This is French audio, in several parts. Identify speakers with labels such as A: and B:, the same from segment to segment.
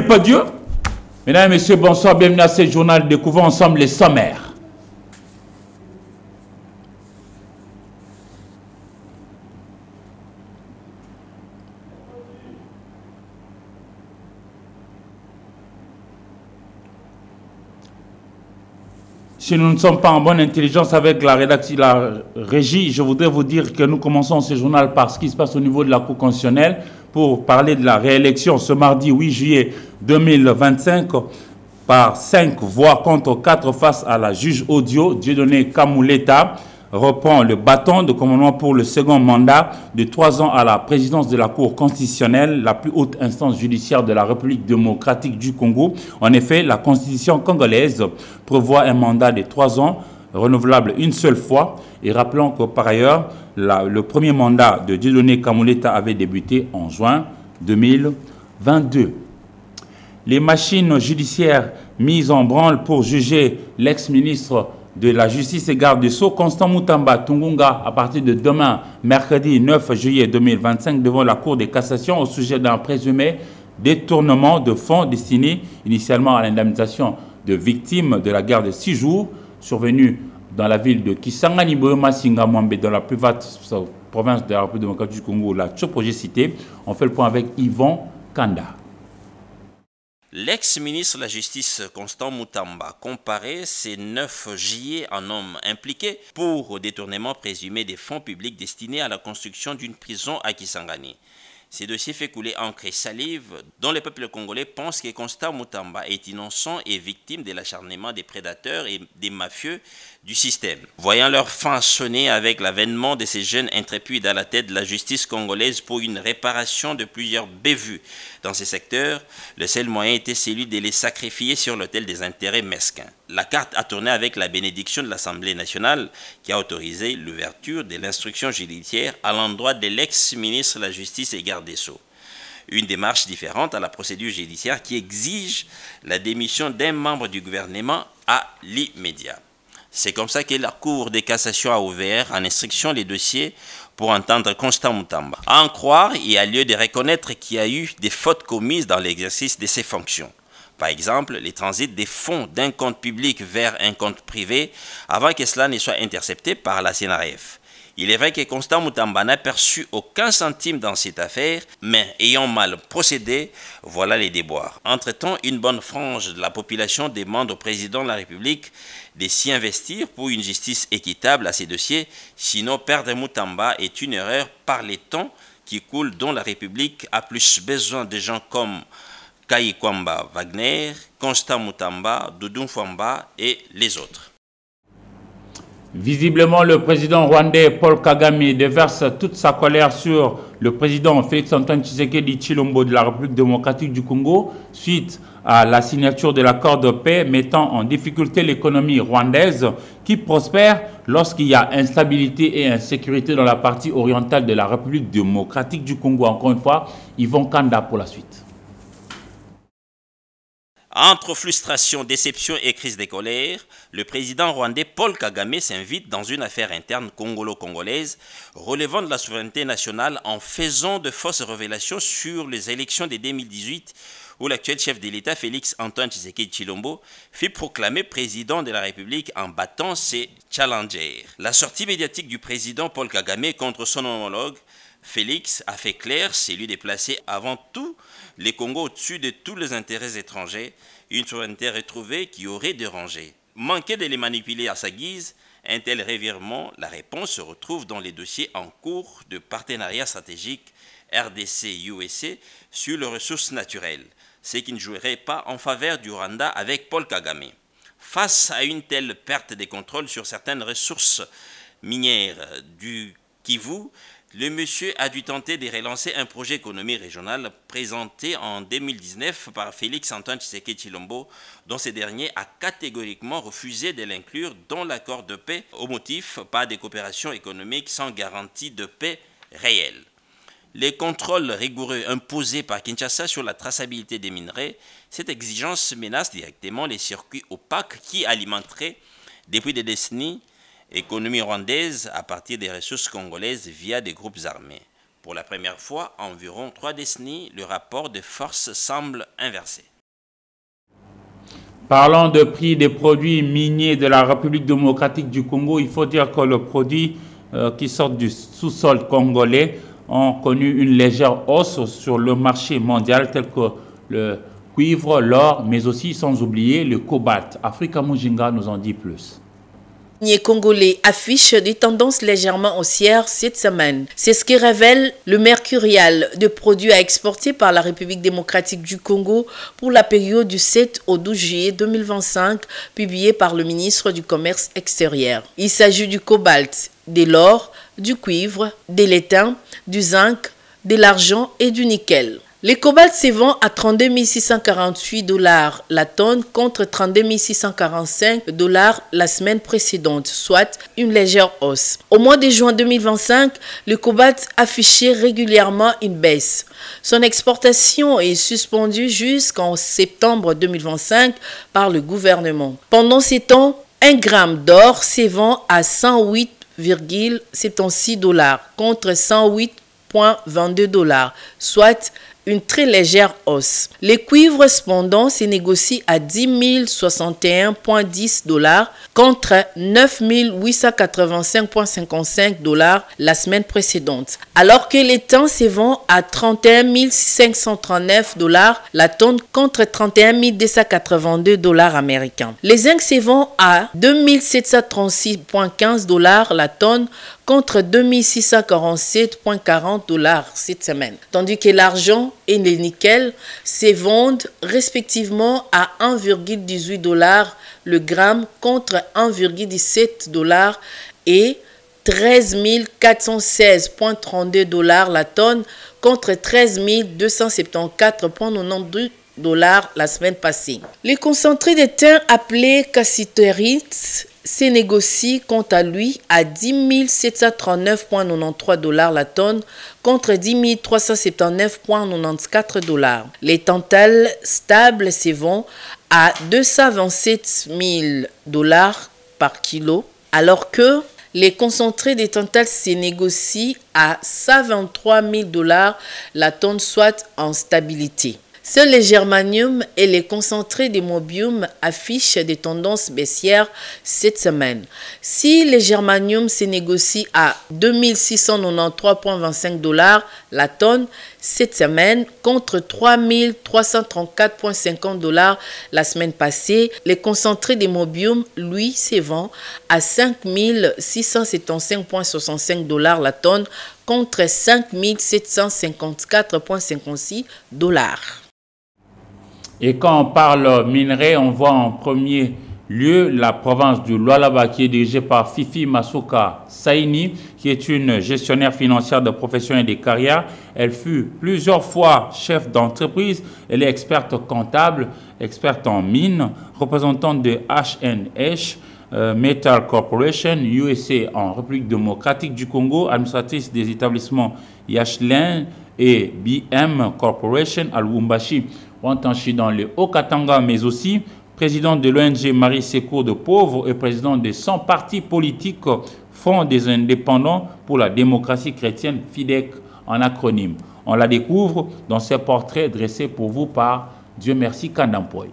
A: Pas Dieu. Mesdames et messieurs, bonsoir, bienvenue à ce journal. Découvrons ensemble les sommaires. Si nous ne sommes pas en bonne intelligence avec la rédaction, la régie, je voudrais vous dire que nous commençons ce journal par ce qui se passe au niveau de la Cour constitutionnelle pour parler de la réélection ce mardi 8 juillet 2025 par 5 voix contre 4 face à la juge audio. Dieudonné Kamuleta reprend le bâton de commandement pour le second mandat de 3 ans à la présidence de la Cour constitutionnelle, la plus haute instance judiciaire de la République démocratique du Congo. En effet, la Constitution congolaise prévoit un mandat de 3 ans renouvelable une seule fois. Et rappelons que par ailleurs, le premier mandat de Dieudonné Kamuleta avait débuté en juin 2022. Les machines judiciaires mises en branle pour juger l'ex-ministre de la Justice et garde des Sceaux, Constant Mutamba Tungunga, à partir de demain, mercredi 9 juillet 2025, devant la Cour de cassation au sujet d'un présumé détournement de fonds destinés initialement à l'indemnisation de victimes de la guerre de 6 jours, survenue dans la ville de Kisangani, Boyoma, Singamwambe, dans la plus vaste province de la République démocratique du Congo, la Tchopo, cité. On fait le point avec Yvon Kanda.
B: L'ex-ministre de la Justice, Constant Mutamba, comparait ces 9 juillet en homme impliqué pour détournement présumé des fonds publics destinés à la construction d'une prison à Kisangani. Ces dossiers fait couler encre et salive, dont le peuple congolais pense que Constant Mutamba est innocent et victime de l'acharnement des prédateurs et des mafieux du système. Voyant leur fin sonner avec l'avènement de ces jeunes intrépides à la tête de la justice congolaise pour une réparation de plusieurs bévues dans ces secteurs, le seul moyen était celui de les sacrifier sur l'autel des intérêts mesquins. La carte a tourné avec la bénédiction de l'Assemblée nationale qui a autorisé l'ouverture de l'instruction judiciaire à l'endroit de l'ex-ministre de la Justice et garde des Sceaux. Une démarche différente à la procédure judiciaire qui exige la démission d'un membre du gouvernement à l'immédiat. C'est comme ça que la Cour de cassation a ouvert en instruction les dossiers pour entendre Constant Mutamba. À en croire, il y a lieu de reconnaître qu'il y a eu des fautes commises dans l'exercice de ses fonctions. Par exemple, les transits des fonds d'un compte public vers un compte privé avant que cela ne soit intercepté par la CNRF. Il est vrai que Constant Mutamba n'a perçu aucun centime dans cette affaire, mais ayant mal procédé, voilà les déboires. Entre-temps, une bonne frange de la population demande au président de la République de s'y investir pour une justice équitable à ces dossiers, sinon perdre Mutamba est une erreur par les temps qui coulent dont la République a plus besoin de gens comme Kayikwamba Wagner, Constant Mutamba, Doudou Fwamba et les autres.
A: Visiblement, le président rwandais Paul Kagame déverse toute sa colère sur le président Félix-Antoine Tshisekedi Tshilombo de la République démocratique du Congo suite à la signature de l'accord de paix mettant en difficulté l'économie rwandaise qui prospère lorsqu'il y a instabilité et insécurité dans la partie orientale de la République démocratique du Congo. Encore une fois, Yvon Kanda pour la suite.
B: Entre frustration, déception et crise de colère, le président rwandais Paul Kagame s'invite dans une affaire interne congolo-congolaise relevant de la souveraineté nationale en faisant de fausses révélations sur les élections de 2018 où l'actuel chef de l'État Félix-Antoine Tshisekedi Tshilombo fut proclamé président de la République en battant ses challengers. La sortie médiatique du président Paul Kagame contre son homologue Félix a fait clair, c'est lui de placer avant tout les Congo au-dessus de tous les intérêts étrangers, une souveraineté retrouvée qui aurait dérangé. Manquer de les manipuler à sa guise, un tel revirement, la réponse se retrouve dans les dossiers en cours de partenariat stratégique RDC-USA sur les ressources naturelles, ce qui ne jouerait pas en faveur du Rwanda avec Paul Kagame. Face à une telle perte de contrôle sur certaines ressources minières du Kivu, le monsieur a dû tenter de relancer un projet économie régionale présenté en 2019 par Félix Antoine Tshisekedi Tshilombo, dont ce dernier a catégoriquement refusé de l'inclure dans l'accord de paix au motif pas de coopération économique sans garantie de paix réelle. Les contrôles rigoureux imposés par Kinshasa sur la traçabilité des minerais, cette exigence menace directement les circuits opaques qui alimenteraient depuis des décennies économie rwandaise à partir des ressources congolaises via des groupes armés. Pour la première fois en environ 3 décennies, le rapport de force semble inversé.
A: Parlant de prix des produits miniers de la République démocratique du Congo, il faut dire que le produit qui sort du sous-sol congolais ont connu une légère hausse sur le marché mondial tel que le cuivre, l'or, mais aussi sans oublier le cobalt. Africa Mujinga nous en dit plus.
C: Les Congolais affichent des tendances légèrement haussières cette semaine. C'est ce qui révèle le mercurial de produits à exporter par la République démocratique du Congo pour la période du 7 au 12 juillet 2025, publié par le ministre du Commerce extérieur. Il s'agit du cobalt, de l'or, du cuivre, de l'étain, du zinc, de l'argent et du nickel. Les cobalt se vend à 32 648 $ la tonne contre 32 645 $ la semaine précédente, soit une légère hausse. Au mois de juin 2025, le cobalt affichait régulièrement une baisse. Son exportation est suspendue jusqu'en septembre 2025 par le gouvernement. Pendant ces temps, 1 gramme d'or se vend à 108,76 $ contre 108,22 $, soit une très légère hausse. Les cuivres cependant se négocient à 10 061,10 $ contre 9 885,55 $ la semaine précédente, alors que l'étain se vend à 31 539 $ la tonne contre 31 282 $ américains. Les zinc se vend à 2 736,15 $ la tonne contre 2647,40 $ cette semaine, tandis que l'argent et le nickel se vendent respectivement à 1,18 $ le gramme contre 1,17 $ et 13 416,32 $ la tonne contre 13 274,92 $ la semaine passée. Les concentrés d'étain appelés cassiterite se négocie quant à lui à 10 739,93 $ la tonne contre 10 379,94 $. Les tantales stables se vendent à 227 000 $ par kilo, alors que les concentrés des tantales se négocient à 123 000 $ la tonne, soit en stabilité. Seuls les germanium et les concentrés de mobium affichent des tendances baissières cette semaine. Si les germanium se négocient à 2693,25 $ la tonne cette semaine contre 3334,50 $ la semaine passée, les concentrés de mobium, lui, se vendent à 5675,65 $ la tonne contre 5754,56 $.
A: Et quand on parle minerai, on voit en premier lieu la province du Lualaba qui est dirigée par Fifi Masuka Saini, qui est une gestionnaire financière de profession et de carrière. Elle fut plusieurs fois chef d'entreprise. Elle est experte comptable, experte en mines, représentante de HNH Metal Corporation, USA en République démocratique du Congo, administratrice des établissements Yashlin et BM Corporation à Lubumbashi, Wantanchi dans le Haut-Katanga, mais aussi président de l'ONG Marie Secours de Pauvres et président de 100 partis politiques Front des indépendants pour la démocratie chrétienne, FIDEC en acronyme. On la découvre dans ces portraits dressés pour vous par Dieu merci Kandampoy.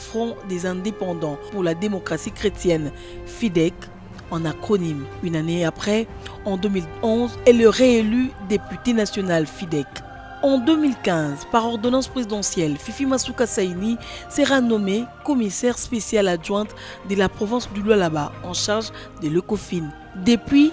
D: Front des indépendants pour la démocratie chrétienne, FIDEC, en acronyme. Une année après, en 2011, elle est réélue députée nationale FIDEC. En 2015, par ordonnance présidentielle, Fifi Masuka Saini sera nommée commissaire spéciale adjointe de la province du Lualaba en charge de l'ECOFIN. Depuis,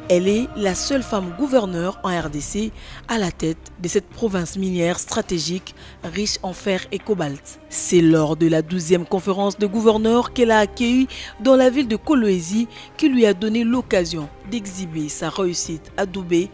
D: elle est la seule femme gouverneure en RDC à la tête de cette province minière stratégique riche en fer et cobalt. C'est lors de la 12e conférence de gouverneurs qu'elle a accueillie dans la ville de Kolwezi qui lui a donné l'occasion d'exhiber sa réussite adoubée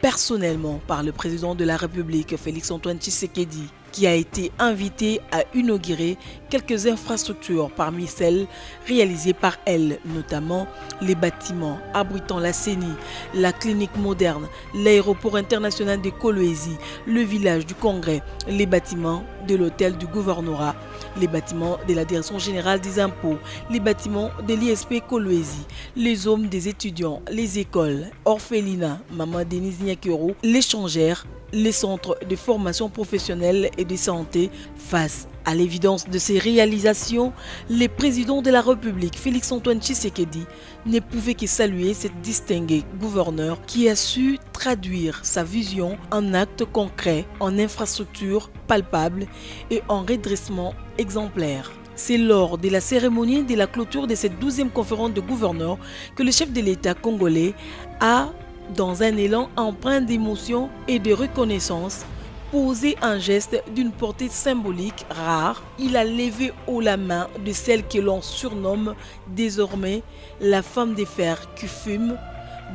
D: personnellement par le président de la République, Félix-Antoine Tshisekedi, qui a été invité à inaugurer quelques infrastructures parmi celles réalisées par elle, notamment les bâtiments abritant la CENI, la clinique moderne, l'aéroport international de Kolwezi, le village du Congrès, les bâtiments de l'hôtel du gouvernorat, les bâtiments de la direction générale des impôts, les bâtiments de l'ISP Kolwezi, les hommes des étudiants, les écoles, orphelinats, Maman Denise Nyakero, l'échangère, les centres de formation professionnelle et de santé. Face à l'évidence de ces réalisations, le président de la République, Félix-Antoine Tshisekedi, ne pouvait que saluer cette distinguée gouverneur qui a su traduire sa vision en actes concrets, en infrastructures palpables et en redressement exemplaire. C'est lors de la cérémonie de la clôture de cette 12e conférence de gouverneurs que le chef de l'État congolais a, dans un élan empreint d'émotion et de reconnaissance, posé un geste d'une portée symbolique rare. Il a levé haut la main de celle que l'on surnomme désormais la femme de fer qui fume,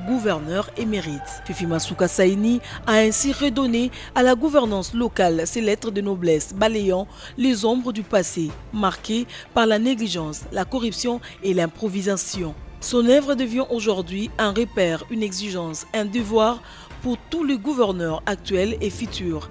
D: gouverneur émérite. Fifi Masuka Saini a ainsi redonné à la gouvernance locale ses lettres de noblesse, balayant les ombres du passé, marquées par la négligence, la corruption et l'improvisation. Son œuvre devient aujourd'hui un repère, une exigence, un devoir pour tous les gouverneurs actuels et futurs.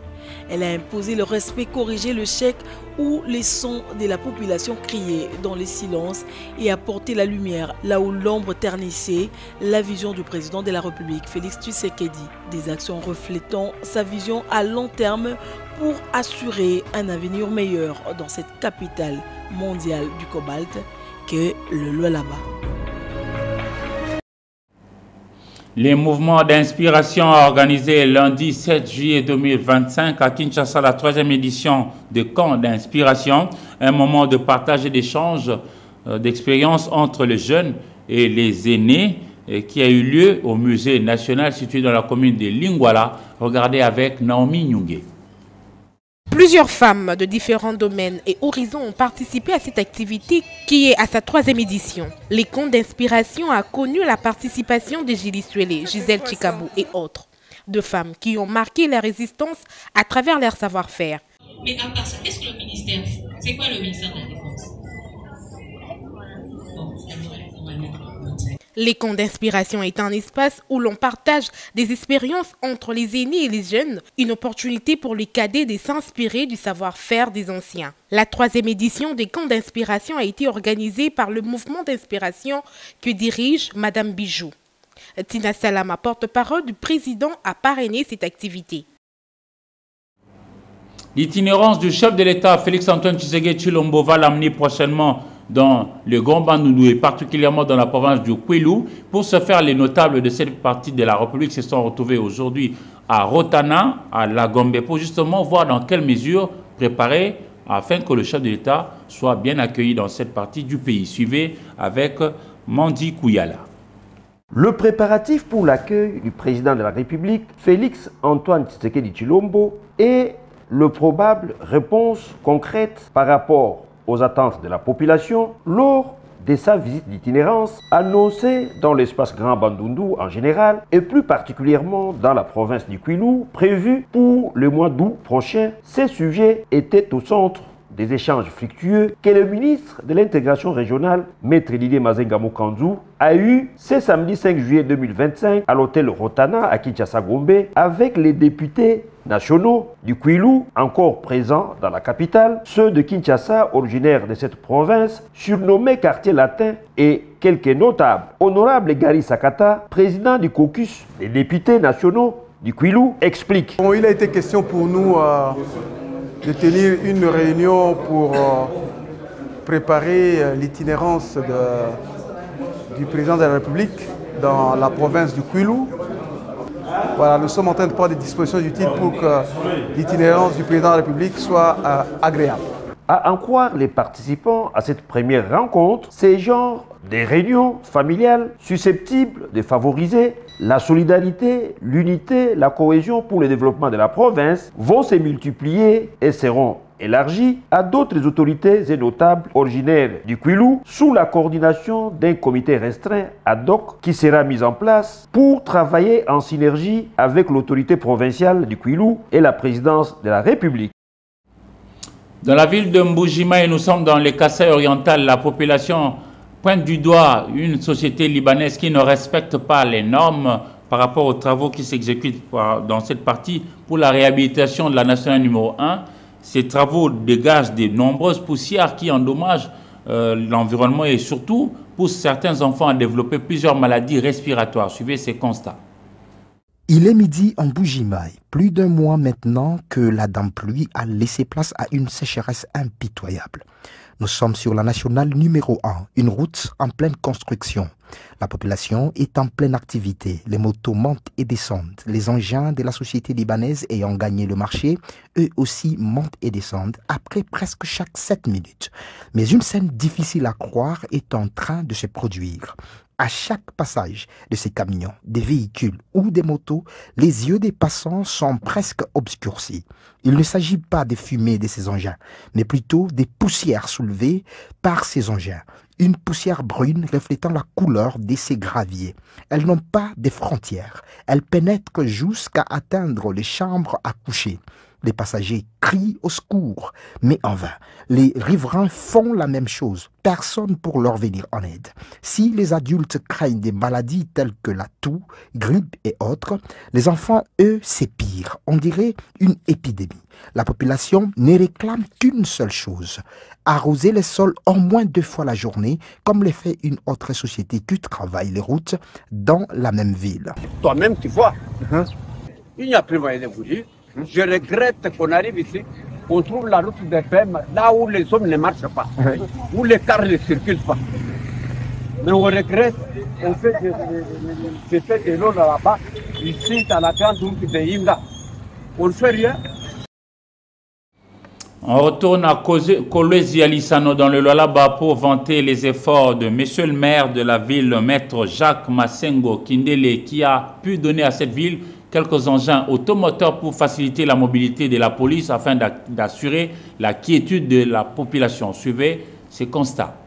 D: Elle a imposé le respect, corrigé le chèque où les sons de la population criaient dans le silence et apporté la lumière là où l'ombre ternissait la vision du président de la République, Félix Tshisekedi. Des actions reflétant sa vision à long terme pour assurer un avenir meilleur dans cette capitale mondiale du cobalt qu'est le Lualaba.
A: Les mouvements d'inspiration organisés lundi 7 juillet 2025 à Kinshasa, la 3e édition de Camp d'inspiration, un moment de partage et d'échange d'expériences entre les jeunes et les aînés qui a eu lieu au musée national situé dans la commune de Lingwala. Regardez avec Naomi Nyungé.
E: Plusieurs femmes de différents domaines et horizons ont participé à cette activité qui est à sa 3e édition. Les contes d'inspiration a connu la participation de Gilles Suélé, Gisèle Chikabou et autres. Deux femmes qui ont marqué la résistance à travers leur savoir-faire.
F: Mais à part ça, qu'est-ce que le ministère fait? C'est quoi le ministère de la Défense?
E: Les contes d'inspiration est un espace où l'on partage des expériences entre les aînés et les jeunes, une opportunité pour les cadets de s'inspirer du savoir-faire des anciens. La 3e édition des contes d'inspiration a été organisée par le mouvement d'inspiration que dirige Madame Bijou. Tina Salama, porte-parole du président, a parrainé cette activité.
A: L'itinérance du chef de l'État, Félix-Antoine Tshisekedi Tshilombo, va l'amener prochainement dans le Grand Bandundu et particulièrement dans la province du Kwilu. Pour ce faire, les notables de cette partie de la République se sont retrouvés aujourd'hui à Rotana, à Lagombe, pour justement voir dans quelle mesure préparer afin que le chef de l'État soit bien accueilli dans cette partie du pays. Suivez avec Mandi Kouyala.
G: Le préparatif pour l'accueil du président de la République, Félix-Antoine Tshisekedi Tshilombo, est le probable réponse concrète par rapport aux attentes de la population lors de sa visite d'itinérance annoncée dans l'espace Grand Bandundu en général et plus particulièrement dans la province du Kwilu prévue pour le mois d'août prochain. Ces sujets étaient au centre des échanges fructueux que le ministre de l'intégration régionale, Maître Didier Mazenga Mokanzu, a eu ce samedi 5 juillet 2025 à l'hôtel Rotana à Kinshasa-Gombe avec les députés nationaux du Kwilu encore présents dans la capitale, ceux de Kinshasa originaires de cette province, surnommés quartier latin, et quelques notables. Honorable Gary Sakata, président du caucus des députés nationaux du Kwilu, explique.
H: Bon, il a été question pour nous de tenir une réunion pour préparer l'itinérance du président de la République dans la province du Kwilu. Voilà, nous sommes en train de prendre des dispositions utiles pour que l'itinérance du président de la République soit agréable.
G: À en croire les participants à cette première rencontre, ces genres des réunions familiales susceptibles de favoriser la solidarité, l'unité, la cohésion pour le développement de la province vont se multiplier et seront élargies à d'autres autorités et notables originaires du Kwilu sous la coordination d'un comité restreint ad hoc qui sera mis en place pour travailler en synergie avec l'autorité provinciale du Kwilu et la présidence de la République.
A: Dans la ville de Mbujimaï, nous sommes dans les Kasaï orientales. La population pointe du doigt une société libanaise qui ne respecte pas les normes par rapport aux travaux qui s'exécutent dans cette partie pour la réhabilitation de la nationale numéro 1. Ces travaux dégagent de nombreuses poussières qui endommagent l'environnement et surtout poussent certains enfants à développer plusieurs maladies respiratoires. Suivez ces constats.
I: Il est midi en Mbujimaï. Plus d'un mois maintenant que la dame pluie a laissé place à une sécheresse impitoyable. Nous sommes sur la nationale numéro 1, une route en pleine construction. La population est en pleine activité. Les motos montent et descendent. Les engins de la société libanaise ayant gagné le marché, eux aussi montent et descendent après presque chaque 7 minutes. Mais une scène difficile à croire est en train de se produire. À chaque passage de ces camions, des véhicules ou des motos, les yeux des passants sont presque obscurcis. Il ne s'agit pas des fumées de ces engins, mais plutôt des poussières soulevées par ces engins. Une poussière brune reflétant la couleur de ces graviers. Elles n'ont pas de frontières. Elles pénètrent jusqu'à atteindre les chambres à coucher. Les passagers crient au secours, mais en vain. Les riverains font la même chose. Personne pour leur venir en aide. Si les adultes craignent des maladies telles que la toux, grippe et autres, les enfants, eux, c'est pire. On dirait une épidémie. La population ne réclame qu'une seule chose: arroser les sols au moins 2 fois la journée, comme le fait une autre société qui travaille les routes dans la même ville.
J: Toi-même, tu vois, il n'y a plus moyen de bouger. Je regrette qu'on arrive ici, on trouve la route des femmes là où les hommes ne marchent pas, où les cars ne circulent pas. Mais on regrette, on fait de l'eau là-bas, ici dans la grande route de Inga. On ne fait rien.
A: On retourne à Kolwezi Alisano dans le Lualaba pour vanter les efforts de monsieur le maire de la ville, maître Jacques Masengo Kindele, qui a pu donner à cette ville quelques engins automoteurs pour faciliter la mobilité de la police afin d'assurer la quiétude de la population. Suivez ces constats.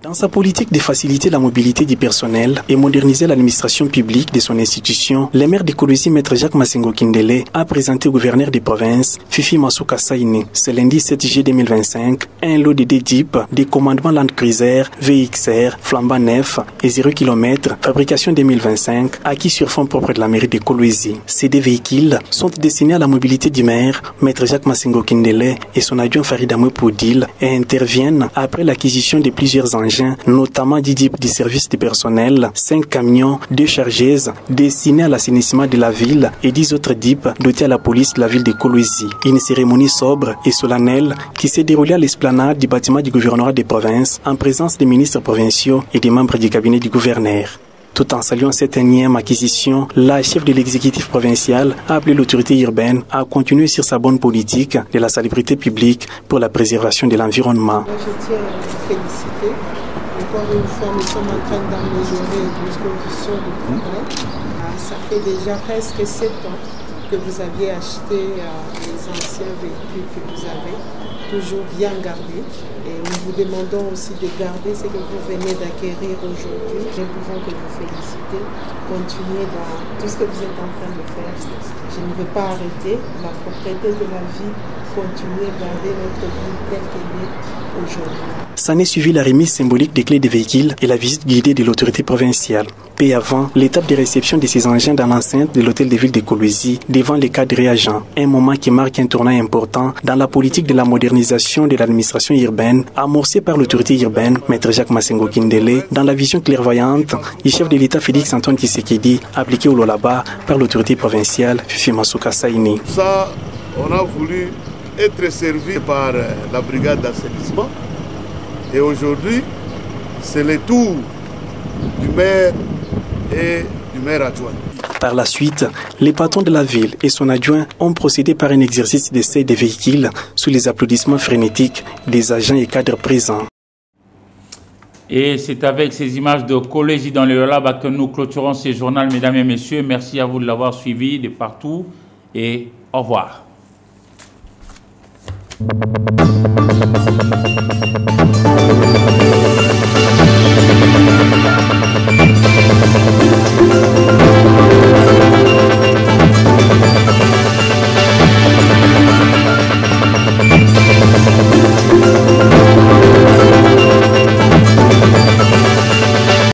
K: Dans sa politique de faciliter la mobilité du personnel et moderniser l'administration publique de son institution, le maire de Kolwezi, maître Jacques Masengo Kindele, a présenté au gouverneur des provinces, Fifi Masuka Saini, ce lundi 7 juillet 2025, un lot de 2 Jeeps, des commandements Land Cruiser, VXR, flambant neuf et 0 km, fabrication 2025, acquis sur fonds propres de la mairie de Kolwezi. Ces 2 véhicules sont destinés à la mobilité du maire, maître Jacques Masengo Kindele et son adjoint Farid Amoué Poudil, et interviennent après l'acquisition de plusieurs engins, notamment 10 jeeps du service de personnel, 5 camions, 2 chargeuses destinés à l'assainissement de la ville et 10 autres jeeps dotés à la police de la ville de Kolwezi. Une cérémonie sobre et solennelle qui s'est déroulée à l'esplanade du bâtiment du gouvernorat des provinces en présence des ministres provinciaux et des membres du cabinet du gouverneur. Tout en saluant cette énième acquisition, la chef de l'exécutif provincial a appelé l'autorité urbaine à continuer sur sa bonne politique de la salubrité publique pour la préservation de l'environnement.
L: Je tiens à vous féliciter. Encore une fois, nous sommes en train d'améliorer les conditions de progrès. Ça fait déjà presque 7 ans que vous aviez acheté les anciens véhicules que vous avez, toujours bien gardés. Et nous vous demandons aussi de garder ce que vous venez d'acquérir aujourd'hui. Nous pouvons que vous féliciter, continuer dans tout ce que vous êtes en train de faire. Je ne veux pas arrêter la propriété de la vie, continuer à garder notre vie telle qu'elle est aujourd'hui.
K: S'en est suivi la remise symbolique des clés des véhicules et la visite guidée de l'autorité provinciale. Peu avant, l'étape de réception de ces engins dans l'enceinte de l'hôtel de ville de Kolwezi devant les cadres et agents. Un moment qui marque un tournant important dans la politique de la modernisation de l'administration urbaine amorcée par l'autorité urbaine, maître Jacques Masengo Kindele, dans la vision clairvoyante du chef de l'État Félix Antoine Tshisekedi, appliquée au Lualaba par l'autorité provinciale Fifi Masuka Saini.
M: Ça, on a voulu être servi par la brigade d'assainissement Et aujourd'hui, c'est le tour du maire et du maire adjoint.
K: Par la suite, les patrons de la ville et son adjoint ont procédé par un exercice d'essai des véhicules sous les applaudissements frénétiques des agents et cadres présents.
A: Et c'est avec ces images de Collège dans le Lab que nous clôturons ce journal, mesdames et messieurs. Merci à vous de l'avoir suivi de partout et au revoir.